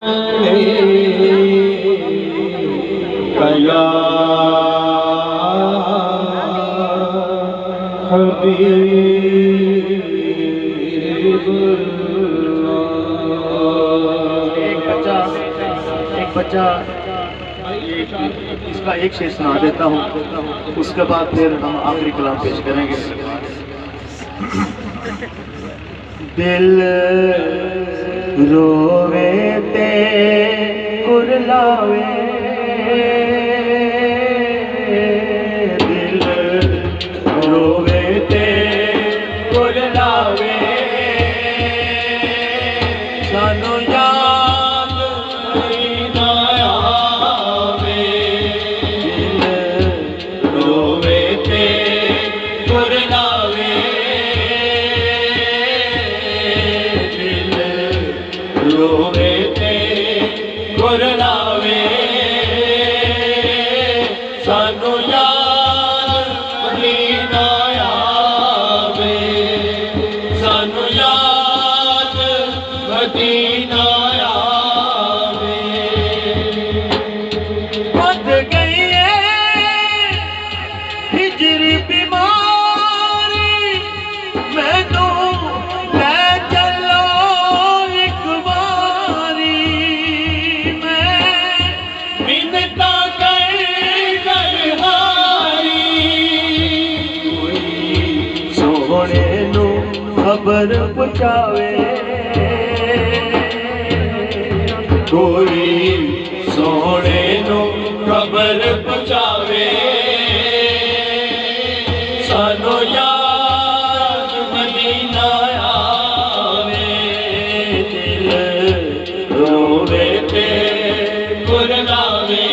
कया एक बच्चा इसका एक शेर सुना देता हूँ, उसके बाद फिर हम आखिरी कलाम पेश करेंगे। दिल रोवे ते कुरलावे, दिल रोवे ते कुरलावे, सानू याद ना आवे। दिल रोवे ते कुरलावे, रोवे ते कुरलावे, सानू याद ना आवे, सानू याद मदीना आवे। बद गई है हिजरी बीमारी, मैनू ले चलो एक बारी, मैं मिन्नता कर हारी। कोई सोहणे नू खबर पहुंचावे, कोई सोहणे नू खबर पहुंचावे, सानू याद मदीना आवे। दिल रोवे ते कुरलावे,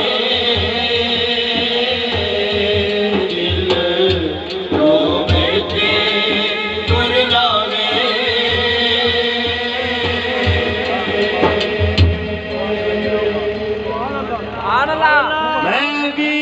दिल रोवे ते कुरलावे। मैं भी